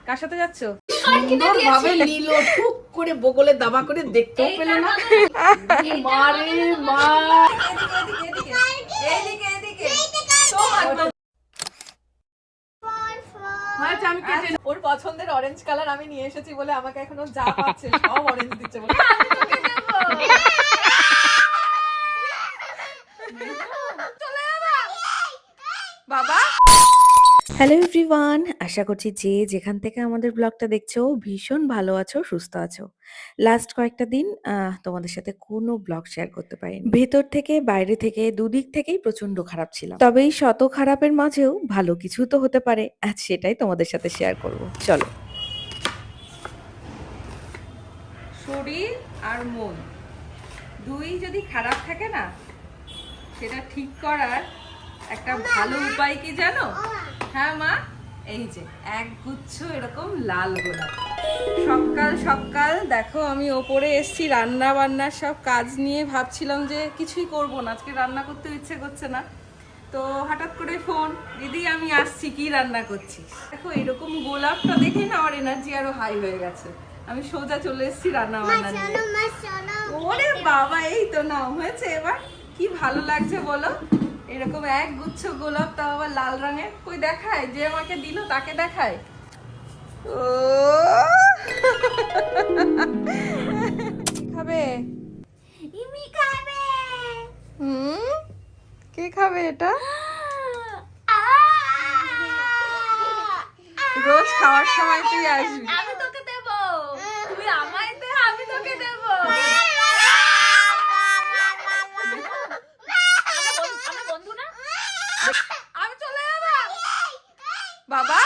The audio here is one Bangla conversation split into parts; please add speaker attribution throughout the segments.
Speaker 1: কার সাথে যাচ্ছ?
Speaker 2: সুন্দর ভাবে নীল টুক করে বগলে দাবা করে দেখতেও পেল না। মারে মা,
Speaker 1: এইদিকে এইদিকে
Speaker 2: আমি কেটে
Speaker 1: ওর পছন্দের অরেঞ্জ কালার আমি নিয়ে এসেছি বলে আমাকে এখনো যা পাচ্ছে সব অরেঞ্জ দিচ্ছে বলে বাবা।
Speaker 3: হ্যালো এভরিওয়ান, আশা করছি যে যেখান থেকে আমাদের ব্লগটা দেখছো ভীষণ ভালো আছো, সুস্থ আছো। লাস্ট কয়েকটা দিন তোমাদের সাথে কোনো ব্লগ শেয়ার করতে পারিনি। ভেতর থেকে বাইরে থেকে দুদিক থেকেই প্রচন্ড খারাপ ছিলাম। তবে এই শত খারাপের মাঝেও ভালো কিছু তো হতে পারে, আজ সেটাই তোমাদের সাথে শেয়ার করব। চলো।
Speaker 1: শরীর আর মন দুই যদি খারাপ থাকে না, সেটা ঠিক করার একটা ভালো উপায় কি জানো? হ্যাঁ মা, এই যে একগুচ্ছ এরকম লাল গোলাপ। সকাল সকাল দেখো আমি ওপরে এসছি, রান্না বান্নার সব কাজ নিয়ে ভাবছিলাম যে কিছুই করব না, আজকে রান্না করতে ইচ্ছে করছে না। তো হঠাৎ করে ফোন, দিদি আমি আসছি, কি রান্না করছি? দেখো এরকম গোলাপটা দেখে না আমার এনার্জি আরো হাই হয়ে গেছে। আমি সোজা চলে এসেছি রান্না বান্না নিয়ে। ওরে বাবা, এই তো না হয়েছে এবার, কি ভালো লাগছে বলো? এরকম এক গুচ্ছ গোলাপ, তাও আবার লাল রঙের। কই দেখায়, যে আমাকে দিল তাকে দেখায়। ও খাবে?
Speaker 4: ইমি খাবে।
Speaker 1: কে খাবে এটা? রোজ খাওয়ার সময় তুই আসবি।
Speaker 4: আমি তোকে দেব, তুই আমায় দে, আমি তোকে দেব। আমরা বন্ধু না?
Speaker 1: আমি চলে যাব। বাবা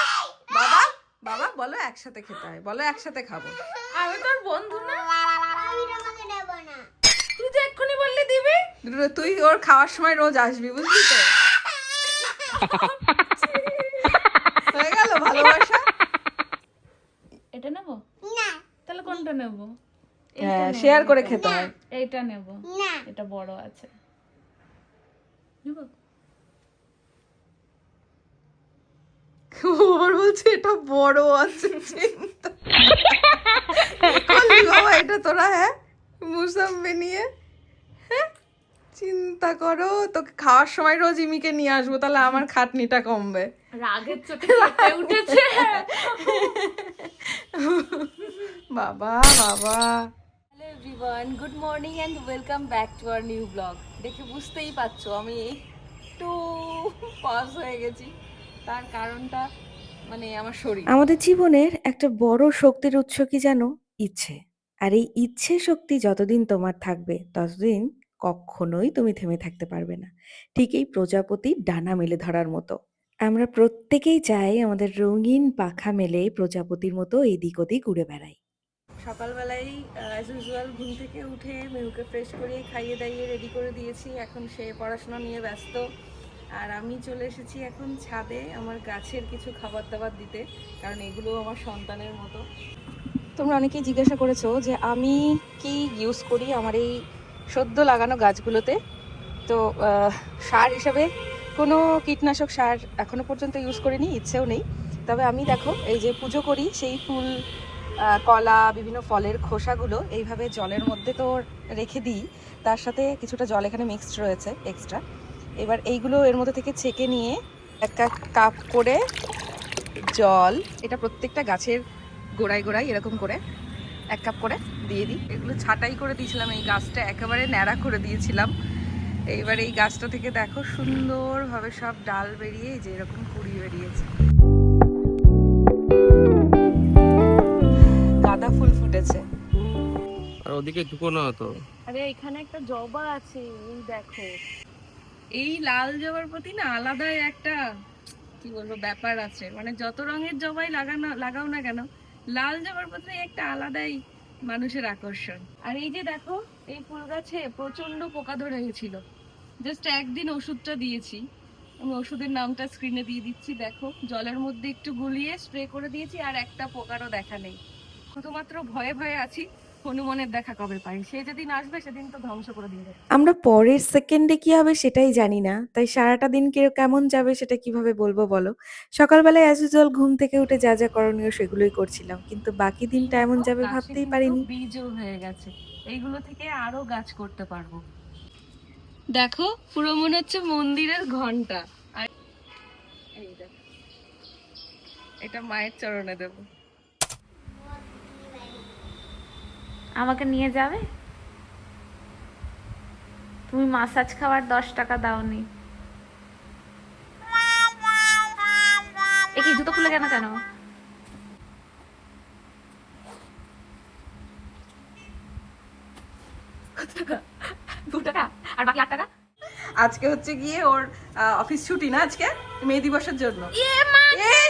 Speaker 1: বাবা বাবা বলো একসাথে খেতে হয়, বলো একসাথে খাবো।
Speaker 4: আমি তোর বন্ধু না?
Speaker 5: আমি তোমাকে দেব না।
Speaker 4: তুই যে এক্ষুনি বললি দিবি।
Speaker 1: তুই ওর খাওয়ার সময় রোজ আসবি, বুঝলি তো? হয়ে গেল ভালোবাসা।
Speaker 4: এটা নেব
Speaker 5: না
Speaker 4: তাহলে কোনটা নেব?
Speaker 1: হ্যাঁ, শেয়ার করে খেতে হয়।
Speaker 4: এইটা নেব,
Speaker 5: না
Speaker 4: এটা বড় আছে। নেব?
Speaker 1: ওর বলছে এটা বড় আছে, চিন্তা করলি বাবা এটা তোরা? হ্যাঁ, মুসাম্বি নিয়ে, হ্যাঁ চিন্তা করো। তোকে খাওয়ার সময় রোজ ইমিকে নিয়ে আসবো, তাহলে আমার খাটনিটা কমবে।
Speaker 4: রাগের চোটে কেটে উঠেছে।
Speaker 1: বাবা বাবা। Hello everyone, good morning and welcome back to our new blog. দেখে বুঝতেই পারছো আমি একটু পজ হয়ে গেছি। তার কারণটা মানে আমার শরীর।
Speaker 3: আমাদের জীবনের একটা বড় শক্তির উৎস কি জানো? ইচ্ছে। আর এই ইচ্ছে শক্তি যতদিন তোমার থাকবে ততদিন কখনোই তুমি থেমে থাকতে পারবে না। ঠিক এই প্রজাপতির ডানা মেলে ধরার মতো। আমরা প্রত্যেকেই চাই আমাদের রঙিন পাখা মেলে প্রজাপতির মতো এদিক ওদিক উড়ে বেড়াই।
Speaker 1: সকালবেলায় অ্যাজ ইউজুয়াল ঘুম থেকে উঠে মেহুকে ফ্রেশ করিয়ে খাইয়ে দাইয়ে রেডি করে দিয়েছি। এখন সে পড়াশোনা নিয়ে ব্যস্ত, আর আমি চলে এসেছি এখন ছাদে আমার গাছের কিছু খাবার দাবার দিতে, কারণ এগুলো আমার সন্তানের মতো। তোমরা অনেকেই জিজ্ঞাসা করেছো যে আমি কি ইউজ করি আমার এই সদ্য লাগানো গাছগুলোতে। তো সার হিসাবে কোনো কীটনাশক সার এখনো পর্যন্ত ইউজ করিনি, ইচ্ছেও নেই। তবে আমি দেখো এই যে পুজো করি, সেই ফুল, কলা, বিভিন্ন ফলের খোসাগুলো এইভাবে জলের মধ্যে তো রেখে দিই, তার সাথে কিছুটা জল এখানে মিক্সড রয়েছে এক্সট্রা। এবার এইগুলো এর মধ্যে থেকে ছেঁকে নিয়ে একটা কাপ করে জল, এটা প্রত্যেকটা গাছের গোড়ায় গোড়ায় এরকম করে 1 কাপ করে দিয়ে দিই। এগুলো ছাঁটাই করে দিয়েছিলাম, এই গাছটা একেবারে ন্যাড়া করে দিয়েছিলাম। এইবার এই গাছটা থেকে দেখো সুন্দরভাবে সব ডাল বেরিয়ে এই যে এরকম কুড়ি বেরিয়েছে। গাঁদা ফুল ফুটেছে।
Speaker 6: আর ওদিকে ঢুকো না তো।
Speaker 4: আরে এখানে একটা জবা আছে, এই দেখো।
Speaker 1: এই লাল জবার প্রতি না আলাদাই একটা কি বলবো ব্যাপার আছে, মানে যত রঙের জবাই লাগাও না কেন, লাল জবার প্রতি একটা আলাদাই মানুষের আকর্ষণ। আর এই যে দেখো এই ফুল গাছে প্রচন্ড পোকা ধরে গেছিল, জাস্ট একদিন ওষুধটা দিয়েছি। আমি ওষুধের নামটা স্ক্রিনে দিয়ে দিচ্ছি, দেখো জলের মধ্যে একটু গুলিয়ে স্প্রে করে দিয়েছি, আর একটা পোকারও দেখা নেই। শুধুমাত্র ভয়ে ভয়ে আছি হনুমানের দেখা কবে পাই, সে যেদিন আসবে সেদিন তো ধ্বংস করে দিয়ে যাবে।
Speaker 3: আমরা পরের সেকেন্ডে কি হবে সেটাই জানি না, তাই সারাটা দিন কেমন যাবে সেটা কিভাবে বলবো বলো। সকালবেলায় অ্যাজ ইউজুয়াল ঘুম থেকে উঠে যা যা করণীয় সেগুলোই করছিলাম, কিন্তু বাকি দিনটা এমন যাবে
Speaker 1: গাছে
Speaker 3: ভাবতেই
Speaker 1: কিন্তু
Speaker 3: পারিনি।
Speaker 1: বীজও হয়ে গেছে, এইগুলো থেকে আরো গাছ করতে পারবো। দেখো পুরো মনে হচ্ছে মন্দিরের ঘন্টা। আর এই দেখো, এটা মায়ের চরণে দেবো।
Speaker 4: আমাকে নিয়ে যাবে? তুমি মাসাজ খাওয়ার 10 টাকা দাওনি। এ কি জুতো খুলে কেন কেন? টাকা আর বাকি 8 টাকা।
Speaker 1: আজকে হচ্ছে গিয়ে ওর অফিস ছুটি না, আজকে মে দিবসের জন্য। এই,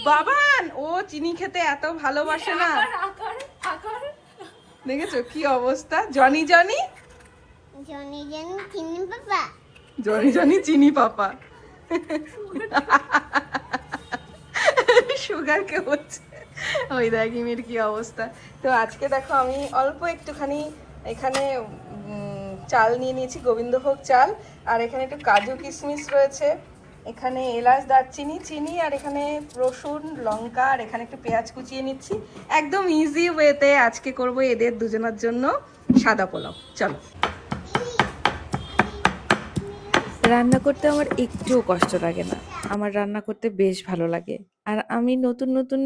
Speaker 1: বাবান ও চিনি খেতে এত ভালোবাসে না, দেখেছো কি অবস্থা। জনি জনি
Speaker 5: জনি জনি চিনি পাপা।
Speaker 1: জনি জনি চিনি পাপা সুগার কে হচ্ছে, ওই দেখ ইমির কি অবস্থা। তো আজকে দেখো আমি অল্প একটুখানি এখানে চাল নিয়ে নিয়েছি, গোবিন্দভোগ চাল, আর এখানে একটু কাজু কিশমিশ রয়েছে, এখানে এলাচ দারচিনি চিনি, আর এখানে রসুন লঙ্কা, আর এখানে একটু পেঁয়াজ কুচিয়ে নিচ্ছি। একদম ইজি ওয়েতে আজকে করব এদের দুজনের জন্য সাদা পোলাও। চলো।
Speaker 3: রান্না করতে আমার একটুও কষ্ট লাগে না, আমার রান্না করতে বেশ ভালো লাগে। আর আমি নতুন নতুন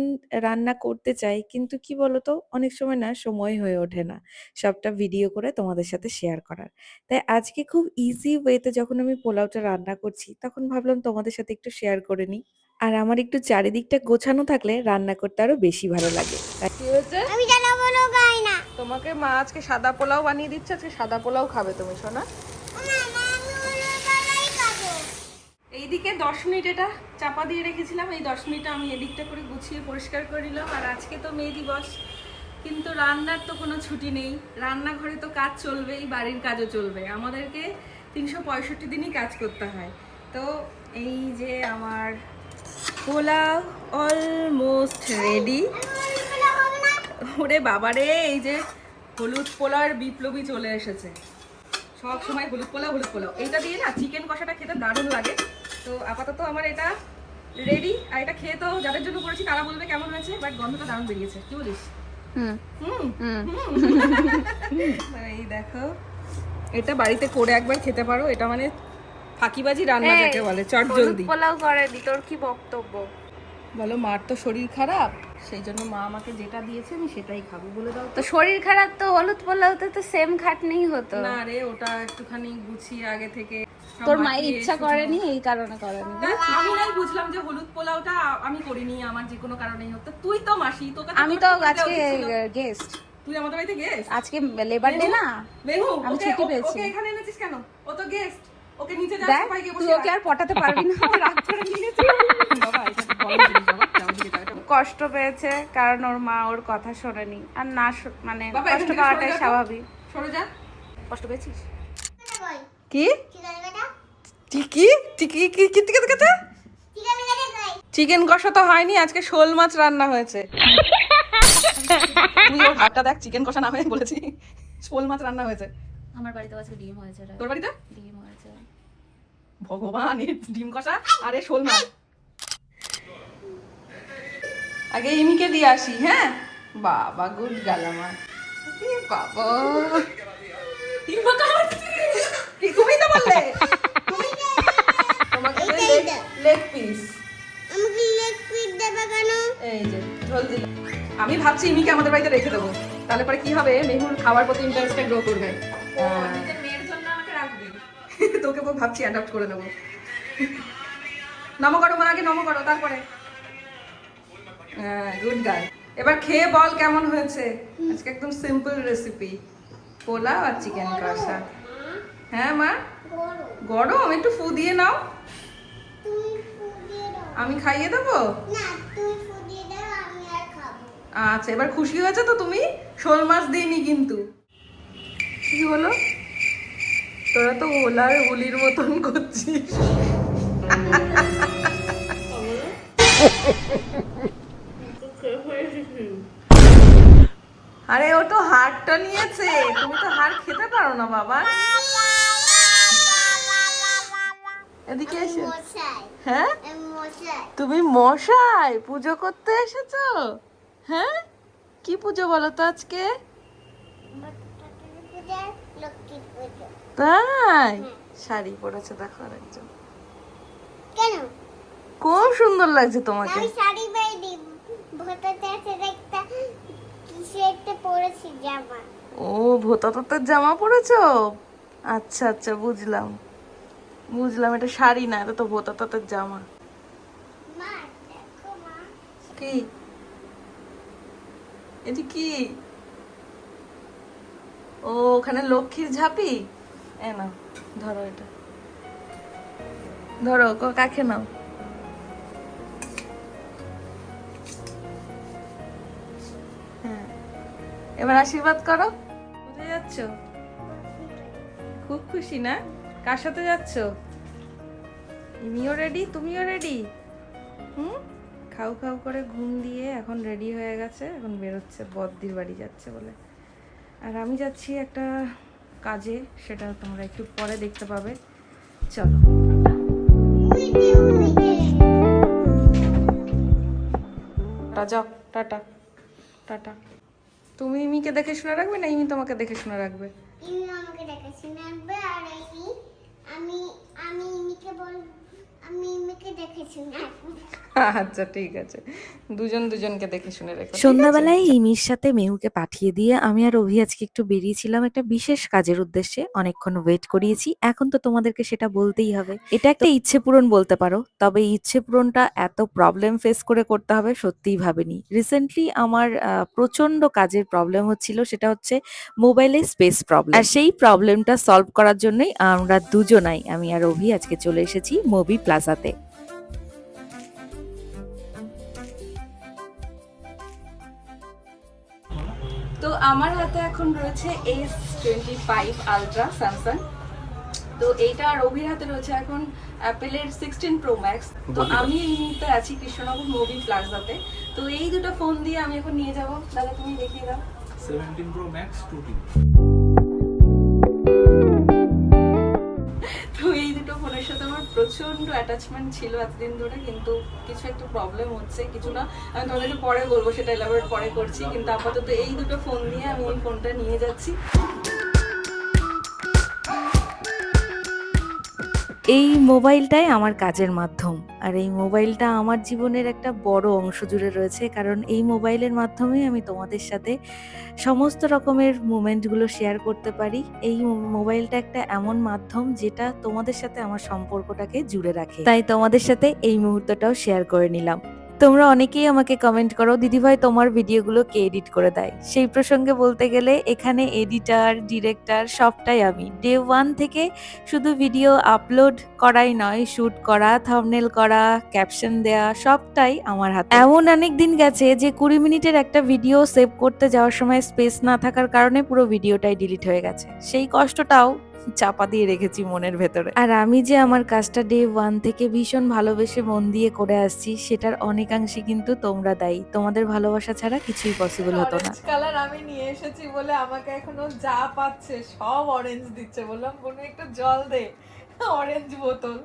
Speaker 3: রান্না করতে চাই, কিন্তু কি বলতো অনেক সময় না সময় হয়ে ওঠে না সবটা ভিডিও করে তোমাদের সাথে শেয়ার করার। তাই আজকে খুব ইজি ওয়েতে যখন আমি পোলাওটা রান্না করছি তখন ভাবলাম তোমাদের সাথে একটু শেয়ার করে নিই। আর আমার একটু চারিদিকটা গোছানো থাকলে রান্না করতে আরো বেশি ভালো লাগে।
Speaker 1: কি হয়েছে?
Speaker 5: আমি জানা বলো গাই না।
Speaker 1: তোমাকে মা আজকে সাদা পোলাও বানিয়ে দিচ্ছে, আজকে সাদা পোলাও খাবে তুমি সোনা। এইদিকে 10 মিনিট এটা চাপা দিয়ে রেখেছিলাম, এই 10 মিনিট আমি এদিকটা করে গুছিয়ে পরিষ্কার করে নিলাম। আর আজকে তো মে দিবস, কিন্তু রান্নার তো কোনো ছুটি নেই, রান্নাঘরে তো কাজ চলবেই, বাড়ির কাজও চলবে, আমাদেরকে 365 দিনই কাজ করতে হয়। তো এই যে আমার পোলাও অলমোস্ট রেডি। ওরে বাবারে, এই যে হলুদ পোলাওর বিপ্লবী চলে এসেছে। সব সময় হলুদ পোলাও হলুদ পোলাও, এইটা দিয়ে না চিকেন কষাটা খেতে দারুণ লাগে। তো আপাতত আমার এটা রেডি, আর এটা খেয়ে তো যাদের জন্য করেছি তারা বলবে কেমন হয়েছে, বাট গন্ধটা দারুণ বেরিয়েছে, কি বলিস? এই দেখো, এটা বাড়িতে করে একবার খেতে পারো, এটা মানে ফাঁকিবাজি রান্না যাকে বলে, চট জলদি।
Speaker 4: পোলাও করেনি, তোর কি বক্তব্য?
Speaker 1: বলো মার তো শরীর খারাপ, সেই জন্য মা আমাকে যেটা দিয়েছে আমি সেটাই খাবো, বলে দাও
Speaker 4: তো শরীর খারাপ তো হলুদ পোলাওতে তো সেম খাটনিই হতো।
Speaker 1: না রে, ওটা একটুখানি গুছিয়ে আগে থেকে সব
Speaker 4: তোর মায়ের
Speaker 1: মাখিয়ে
Speaker 4: ইচ্ছা
Speaker 1: শুকনো-
Speaker 4: করেনি, এই কারণে করেনি।
Speaker 1: আমি নাই বুঝলাম যে হলুদ পোলাওটা আমি করিনি, আমার যে কোনো কারণেই হতো। তুই তো মাসি, তোকে তো
Speaker 4: আমি তো
Speaker 1: করতে
Speaker 4: আজকে
Speaker 1: উচিত ছিল।
Speaker 4: গেস্ট,
Speaker 1: তুই আমাদের বাড়িতে গেস্ট,
Speaker 4: আজকে লেবার ডে না,
Speaker 1: মেহু
Speaker 4: আমি
Speaker 1: ওকে
Speaker 4: ছুটি পেয়েছি।
Speaker 1: ওকে এখানে এনেছিস কেন? ও তো গেস্ট, ওকে নিচে যা
Speaker 4: দেখ
Speaker 1: সবাই গিয়ে
Speaker 4: তুই
Speaker 1: বসে
Speaker 4: ওকে আর পটাতে পারবি না।
Speaker 1: রাগ করে নিয়েছি বাবা, এটা বড় জিনিস বাবা, যাও দিকে যাও, এটা
Speaker 4: কষ্ট পেয়েছে কারণ ওর মা ওর কথা শোনেনি, আর না মানে
Speaker 1: বাবা,
Speaker 4: কষ্ট
Speaker 1: এখান থেকে
Speaker 4: পাওয়াটাই
Speaker 1: সরে যা তো।
Speaker 4: স্বাভাবিক।
Speaker 1: সরে যা।
Speaker 4: কষ্ট পেয়েছিস?
Speaker 1: কি
Speaker 5: চিকেন কাটা
Speaker 1: টিকি টিকি কি কি টিকি টিকি
Speaker 5: চিকেন কাটা খাই।
Speaker 1: চিকেন কষা তো হয়নি, আজকে শোল মাছ রান্না হয়েছে। তুই ওর হাতটা দেখ, চিকেন কষা না হয়ে বলেছি শোল মাছ রান্না হয়েছে।
Speaker 4: আমার বাড়িতে আজকে ডিম হয়েছে রে,
Speaker 1: তোর বাড়িতে?
Speaker 4: ডিম হয়েছে।
Speaker 1: ভগবান, এই ডিম কষা আরে শোল মাছ। আগে ইমিকে দিয়ে আসি। হ্যাঁ বাবা, গুড গাল আমার। এ বাবা, কি তুমি তো বললে তোমাকে লেগ পিস,
Speaker 5: আমাকে লেগ পিস দেবে কেন?
Speaker 1: এই যে ঝোল দিলাম। আমি ভাবছি ইমিকে আমাদের বাড়িতে রেখে দেবো, তাহলে পরে কি হবে, মেহুর খাওয়ার প্রতি ইন্টারেস্টটা গ্রো করবে। মেয়ের জন্য আমাকে রাখবি, তোকে ভাবছি অ্যাডাপ্ট করে নেবো। নমো করো মা, আগে নমো করো তারপরে। হ্যাঁ, গুড গার্ল। এবার খেয়ে বল কেমন হয়েছে। আজকে একদম সিম্পল রেসিপি, পোলাও আর চিকেন কষা। হ্যাঁ মা, গরম, একটু ফু দিয়ে নাও।
Speaker 5: তুমি ফুড দিয়ে দাও।
Speaker 1: আমি খাইয়ে দেবো?
Speaker 5: না, তুমি ফুড দিয়ে দাও, আমি আর খাবো।
Speaker 1: আচ্ছা, এবার খুশি হয়েছে তো তুমি? শোল মাছ দিইনি কিন্তু। কি হলো, তোরা তো ওলার হুলির মতন করছিস। আরে ও তো হাড়টা নিয়েছে, তুমি তো হাড় খেতে পারো না বাবা। এদিকে এসে,
Speaker 5: মশাই
Speaker 1: হ্যাঁ
Speaker 5: মশাই
Speaker 1: তুমি মশাই পুজো করতে এসেছো? হ্যাঁ, কি পুজো বলো তো আজকে?
Speaker 5: পূজা লক্ষ্মী পুজো।
Speaker 1: তাই শাড়ি পরেছে দেখো আরেকজন,
Speaker 5: কেন
Speaker 1: খুব সুন্দর লাগছে তোমাকে।
Speaker 5: আমি শাড়ি পরিনি, ভোটাতে আছে একটা কিছু একটা পরেছি জামা।
Speaker 1: ও ভোতা তোতার জামা পরেছো? আচ্ছা আচ্ছা, বুঝলাম বুঝলাম, এটা শাড়ি না, এটা তো ভোতা তোতার জামা।
Speaker 5: মা দেখো মা,
Speaker 1: কি এটি কি? ও ওখানে লক্ষ্মীর ঝাঁপি। এ নাও ধরো, এটা ধরো, কাকে নাও। হ্যাঁ, এবার আশীর্বাদ করো। কোথায় যাচ্ছ? খুব খুশি না? কার সাথে যাচ্ছ? ইনিও রেডি, তুমিও রেডি? হুম, খাও খাও করে ঘুম দিয়ে এখন রেডি হয়ে গেছে, এখন বেরোচ্ছে, বদ্দির বাড়ি যাচ্ছে বলে। আর আমি যাচ্ছি একটা কাজে, সেটা তোমরা একটু পরে দেখতে পাবে। চলো যাও, টাটা টাটা। তুমি ইমিকে দেখে শুনে রাখবে না ইমি তোমাকে দেখে শুনে রাখবে?
Speaker 5: ইনি আমাকে দেখাশোনা রাখবে, আর আমি আমি ইমিকে বল, আমি ইমিকে দেখাশোনা রাখবো।
Speaker 1: আচ্ছা ঠিক আছে, দুজন দুজনকে দেখে শুনে রেখো, ঠিক আছে?
Speaker 3: সন্ধ্যাবেলায় ইমির সাথে মেহুকে পাঠিয়ে দিয়ে আমি আর অভি আজকে একটু বেরিয়েছিলাম একটা বিশেষ কাজের উদ্দেশ্যে। অনেকক্ষণ ওয়েট করিয়েছি, এখন তো তোমাদেরকে সেটা বলতেই হবে। এটা একটা ইচ্ছে পূরণ বলতে পারো, তবে ইচ্ছে পূরণটা এত প্রবলেম ফেস করে করতে হবে সত্যিই ভাবিনি। রিসেন্টলি আমার প্রচন্ড কাজের প্রবলেম হচ্ছিল, সেটা হচ্ছে মোবাইলে স্পেস প্রবলেম। আর সেই প্রবলেমটা সলভ করার জন্যই আমরা দুজনাই, আমি আর অভি, আজকে চলে এসেছি মুভি প্লাজাতে।
Speaker 1: তো আমার হাতে এখন রয়েছে S25 আলট্রা স্যামসাং। তো এইটা আর অভির হাতে রয়েছে এখন অ্যাপেলের 16 প্রো ম্যাক্স। তো আমি এই মুহূর্তে আছি কৃষ্ণনগর মুভি প্লাজাতে। তো এই দুটো ফোন দিয়ে আমি এখন নিয়ে যাব। দাদা তুমি দেখিয়ে দাও।
Speaker 7: 17 Pro Max 2T।
Speaker 1: তো এই দুটো ফোনের সাথে আমার প্রচন্ড অ্যাটাচমেন্ট ছিল এতদিন ধরে, কিন্তু কিছু একটা প্রবলেম হচ্ছে, কিছু না আমি তোমাদেরকে পরে বলবো, সেটা এলাবোরেট পরে করছি। কিন্তু আপাতত এই দুটো ফোন দিয়ে আমি এই ফোনটা নিয়ে যাচ্ছি।
Speaker 3: এই মোবাইলটাই আমার কাজের মাধ্যম, আর এই মোবাইলটা আমার জীবনের একটা বড় অংশ জুড়ে রয়েছে, কারণ এই মোবাইলের মাধ্যমেই আমি তোমাদের সাথে সমস্ত রকমের মুমেন্টগুলো শেয়ার করতে পারি। এই মোবাইলটা একটা এমন মাধ্যম যেটা তোমাদের সাথে আমার সম্পর্কটাকে জুড়ে রাখে, তাই তোমাদের সাথে এই মুহূর্তটাও শেয়ার করে নিলাম। তোমরা অনেকেই আমাকে কমেন্ট করো, দিদিভাই তোমার ভিডিওগুলো কে এডিট করে দেয়? সেই প্রসঙ্গে বলতে গেলে এখানে এডিটার, ডিরেক্টর সবটাই আমি। ডে 1 থেকে শুধু ভিডিও আপলোড করাই নয়, শুট করা, থাম্বনেল করা, ক্যাপশন দেয়া সবটাই আমার হাতে। এমন অনেক দিন গেছে যে 20 মিনিটের একটা ভিডিও সেভ করতে যাওয়ার সময় স্পেস না থাকার কারণে পুরো ভিডিওটাই ডিলিট হয়ে গেছে। সেই কষ্টটাও চাপা দিয়ে রেখেছি মনের ভেতরে। আর আমি যে আমার কাজটা ডে 1 থেকে ভীষণ ভালোবেসে মন দিয়ে করে আসছি, সেটার অনেকাংশে কিন্তু তোমরা দায়ী। তোমাদের ভালোবাসা ছাড়া কিছুই পসিবল হতো না।
Speaker 2: অরেঞ্জ কালার আমি নিয়ে এসেছি বলে আমাকে এখনো যা পাচ্ছে সব অরেঞ্জ দিচ্ছে। বললাম কোনো একটু জল দে, অরেঞ্জ বোতল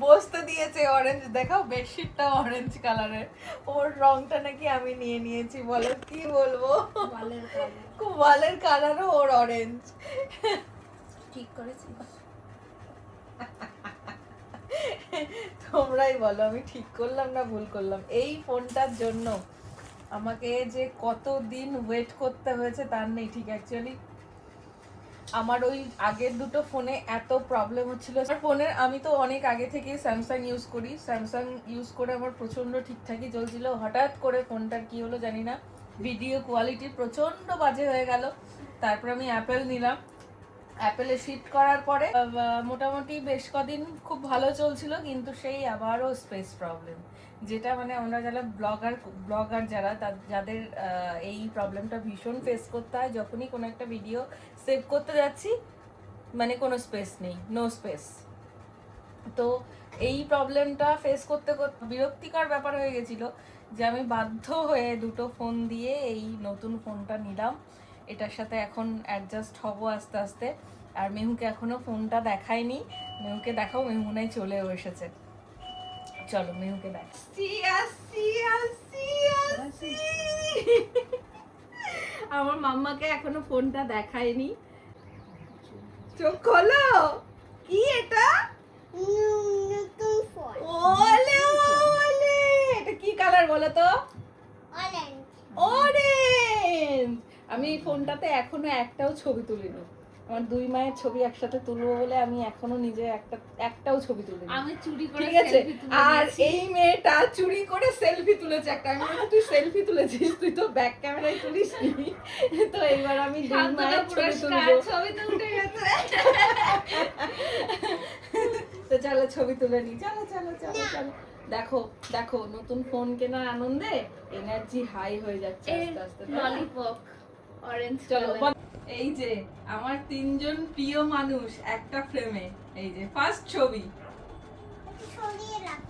Speaker 2: বসতে দিয়েছে অরেঞ্জ। দেখাও বেডশিটটা অরেঞ্জ কালারের, ওর রংটা নাকি আমি নিয়ে নিয়েছি। বলো কি বলবো, ওয়ালের কালারও ওর অরেঞ্জ। ঠিক করেছি? তোমরাই বলো আমি ঠিক করলাম না ভুল করলাম। এই ফোনটার জন্য আমাকে যে কতদিন ওয়েট করতে হয়েছে তার নেই ঠিক। অ্যাকচুয়ালি আমার ওই আগের দুটো ফোনে এত প্রবলেম হচ্ছিল। ফোনের আমি তো অনেক আগে থেকে স্যামসাং ইউজ করি, স্যামসাং ইউজ করে আমার প্রচন্ড ঠিকঠাকই চলছিল। হঠাৎ করে ফোনটার কি হলো জানি না, ভিডিও কোয়ালিটি প্রচন্ড বাজে হয়ে গেল। তারপর আমি অ্যাপেল নিলাম, অ্যাপেলে শিফট করার পরে মোটামুটি বেশ কদিন খুব ভালো চলছিল, কিন্তু সেই আবারও স্পেস প্রবলেম, যেটা মানে আমরা যারা ব্লগার যারা যাদের এই প্রবলেমটা ভীষণ ফেস করতে হয়। যখনই কোনো একটা ভিডিও সেভ করতে যাচ্ছি মানে কোনো স্পেস নেই, নো স্পেস। তো এই প্রবলেমটা ফেস করতে করতে বিরক্তিকর ব্যাপার হয়ে গেছিলো যে আমি বাধ্য হয়ে দুটো ফোন দিয়ে এই নতুন ফোনটা নিলাম। এটার সাথে এখন অ্যাডজাস্ট হব আস্তে আস্তে। আর মেহুকে এখনো ফোনটা দেখাইনি, মেহুকে দেখাও, মেহু মনে হয় চলেও এসেছে। চলো মেহুকে দেখ। আমার মাম্মাকে এখনো ফোনটা দেখায়নি। চোখ খোলো, কি এটা?
Speaker 5: নতুন ফোন
Speaker 2: ওলে ওলে, এটা কি কালার বলো তো?
Speaker 5: অরেঞ্জ।
Speaker 2: অরেঞ্জ। আমি এই ফোনটাতে এখনো একটাও ছবি তুলিনি। আমার দুই মায়ের ছবি একসাথে তুলবো বলে আমি এখনো নিজে একটাও ছবি তুলিনি।
Speaker 1: আমি চুরি করে
Speaker 2: ঠিক আছে, আর এই মেয়েটা চুরি করে সেলফি তুলেছে একটা। আমি বলছি তুই সেলফি তুলেছিস, তুই তো ব্যাক ক্যামেরায় তুলিসনি। তো এইবার আমি দুই মায়ের ছবি তুলবো।
Speaker 1: ছবি তো উঠে গেছে।
Speaker 2: তো চলো ছবি তুলে নি। চলো চলো চলো চলো। দেখো দেখো, নতুন ফোন কেনার আনন্দে এনার্জি হাই হয়ে যাচ্ছে আস্তে আস্তে।
Speaker 1: ললিপপ অরেঞ্জ
Speaker 2: চলো এই যে আমার তিনজন প্রিয় মানুষ একটা ফ্রেমে, এই যে ফার্স্ট ছবি।
Speaker 5: সরিয়ে রাখো।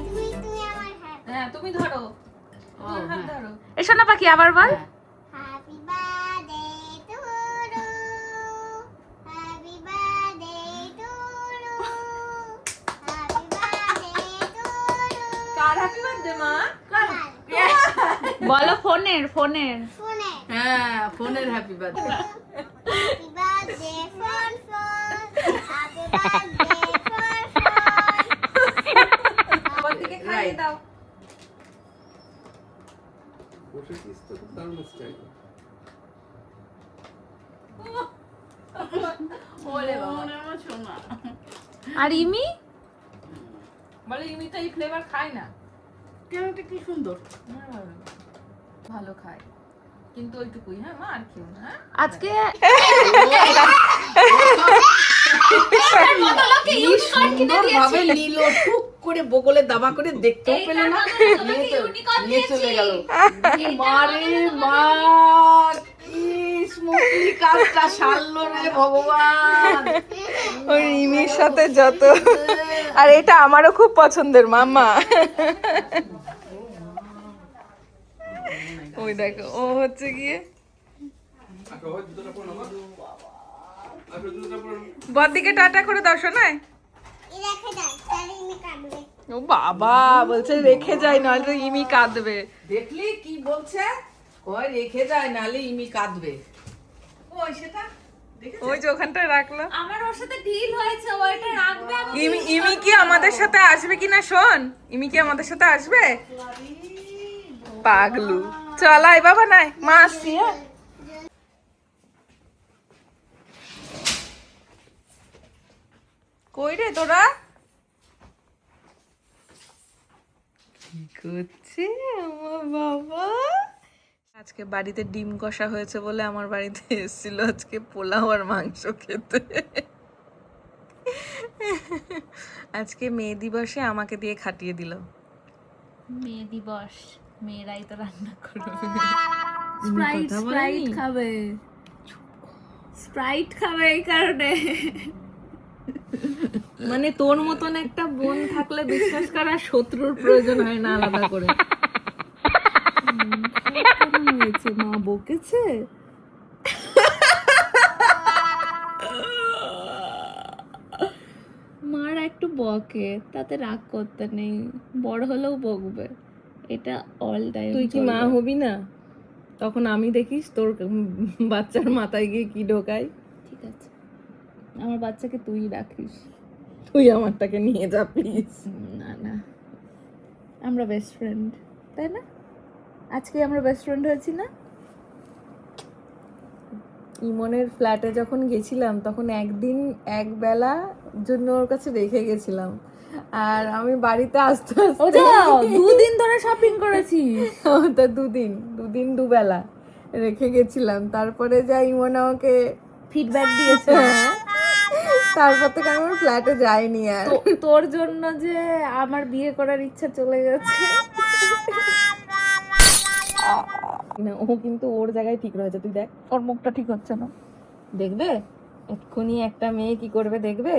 Speaker 5: তুমি আমার
Speaker 2: হ্যাঁ তুমি ধরো, তোমার হাত ধরো।
Speaker 1: এসো না পাখি, আবার বল।
Speaker 5: Happy birthday to you, happy birthday to you, happy birthday to you.
Speaker 2: কার হ্যাপি বার্থডে মা?
Speaker 1: বলো ফোনের ফোনের।
Speaker 5: ফোনে
Speaker 2: হ্যাঁ ফোনের happy birthday.
Speaker 5: Happy birthday phone phone, happy birthday phone phone.
Speaker 2: আমার দিকে খাইয়ে দাও।
Speaker 6: বসেছিস তো, খুব দারুণ স্টাইল।
Speaker 2: ওলে বাবা।
Speaker 1: আর ইমি
Speaker 2: বলে ইমি তো এই ফ্লেভার খায় না।
Speaker 1: কেমনটা কি সুন্দর।
Speaker 2: ভালো খায় কিন্তু ওইটুকুই। হ্যাঁ মা, আর খেও না। হ্যাঁ?
Speaker 1: আজকে
Speaker 8: ভাবে নিল, টুক করে বগলে দাবা করে দেখতেও পেলে না, নিয়ে চলে গেল। মারে মা, কি স্মুথলি কাজটা সারলো রে ভগবান।
Speaker 2: ওই ইমির সাথে যত, আর এটা আমারও খুব পছন্দের মাম্মা। ওই দেখো ও হচ্ছে গিয়ে বদিকে টাটা করে দাও শোনায়।
Speaker 5: রেখে দাও, তাহলে ইনি কাটবে।
Speaker 2: ও বাবা বলছে রেখে যাই, নাহলে তো ইমি কাঁদবে।
Speaker 8: দেখলি কি বলছে, কয় রেখে যায় নালে ইমি কাঁদবে।
Speaker 2: ওই সেটা ওই যে ওখানটায় রাখলো।
Speaker 1: আমার ওর সাথে ডিল হয়েছে, ওইটা রাখবে।
Speaker 2: ইমি কি আমাদের সাথে আসবে কিনা শোন, ইমি কি আমাদের সাথে আসবে? পাগলু চলাই বাবা, নাই মা আসছি। হ্যাঁ কই রে তোরা, কি করছে আমার বাবা? আজকে বাড়িতে ডিম কষা হয়েছে বলে আমার বাড়িতে এসেছিল আজকে পোলাও আর মাংস খেতে। আজকে মে দিবসে আমাকে দিয়ে খাটিয়ে দিল।
Speaker 1: মেয়ে দিবস, মেয়েরাই তো রান্না করবে।
Speaker 2: স্প্রাইট
Speaker 1: স্প্রাইট খাবে, স্প্রাইট খাবে এই কারণে।
Speaker 2: মানে তোর মতন একটা বোন থাকলে বিশ্বাস করা শত্রুর প্রয়োজন হয় না আলাদা করে। হয়েছে মা বকেছে।
Speaker 1: মার একটু বকে, তাতে রাগ করতে নেই, বড় হলেও বকবে, এটা অল টাইম।
Speaker 2: তুই কি মা হবি না তখন আমি দেখিস তোর বাচ্চার মাথায় গিয়ে কি ঢোকাই।
Speaker 1: ঠিক আছে, আমার বাচ্চাকে তুই রাখিস।
Speaker 2: তুই আমারটাকে নিয়ে যা প্লিজ।
Speaker 1: না না, আমরা বেস্ট ফ্রেন্ড, তাই না? আজকে আমরা বেস্ট ফ্রেন্ড হয়েছি না?
Speaker 2: ইমনের ফ্ল্যাটে যখন গেছিলাম তখন একদিন এক বেলা জন্য ওর কাছে রেখে গেছিলাম, আর আমি বাড়িতে আসতে আসতে
Speaker 1: দুদিন ধরে শপিং করেছি।
Speaker 2: তো দুদিন দুবেলা রেখে গেছিলাম। তারপরে যা ইমন আমাকে
Speaker 1: ফিডব্যাক দিয়েছে,
Speaker 2: তারপর থেকে আমি ওর ফ্ল্যাটে যাইনি আর।
Speaker 1: তোর জন্য যে আমার বিয়ে করার ইচ্ছা চলে গেছে।
Speaker 2: না ও কিন্তু ওর জায়গায় ঠিক রয়েছে, তুই দেখ
Speaker 1: ওর মুখটা ঠিক হচ্ছে না।
Speaker 2: দেখবে এক্ষুনি একটা মেয়ে কি করবে দেখবে?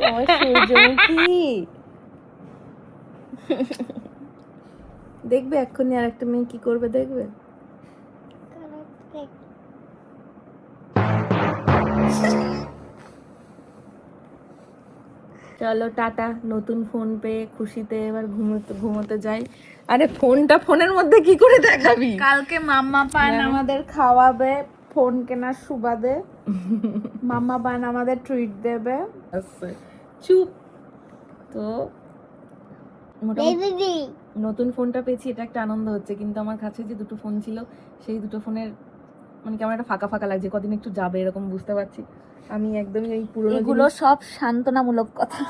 Speaker 2: আমার সূর্যমুখী দেখবে এক্ষুনি আর একটা মেয়ে কি করবে দেখবে। চলো টাটা, নতুন ফোন পেয়ে খুশিতে এবার ঘুমোতে যাই। আরে ফোনটা ফোনের মধ্যে কি করে দেখাবি?
Speaker 4: কালকে মাম্মা পান আমাদের খাওয়াবে ফোন কেনার সুবাদে। মাম্মা পান আমাদের ট্রিট দেবে।
Speaker 2: চুপ। তো মোটামুটি
Speaker 5: বেবি
Speaker 2: নতুন ফোনটা পেয়েছি, এটা একটা আনন্দ হচ্ছে, কিন্তু আমার কাছে যে দুটো ফোন ছিল সেই দুটো ফোনের মানে কেমন একটা ফাঁকা ফাঁকা লাগছে, কদিন একটু যাবে এরকম বুঝতে পারছি। আমি একদমই ওই পুরোনো
Speaker 4: এগুলো সব সান্ত্বনামূলক কথা।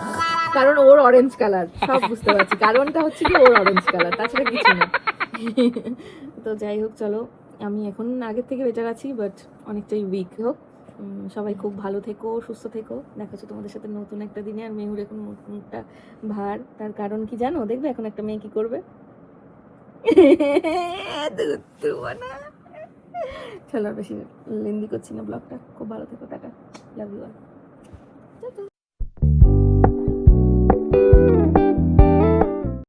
Speaker 2: কারণ ওর অরেঞ্জ কালার সব বুঝতে পারছি, কারণটা হচ্ছে কি ওর অরেঞ্জ কালার, তাছাড়া কিছু না। তো যাই হোক চলো, আমি এখন আগের থেকে বেটার আছি, বাট অনেকটাই উইক। হোক সবাই খুব ভালো থেকো, সুস্থ থেকো। দেখা হচ্ছে তোমাদের সাথে নতুন একটা দিনে। আর মেহুর এখন মুখটা ভার, তার কারণ কি জানো? দেখবে এখন একটা মেয়ে কি করবে। চলো আর বেশি লেন্দি করছি না ব্লগটা। খুব ভালো থেকো, টাটা, লাভ ইউ অল।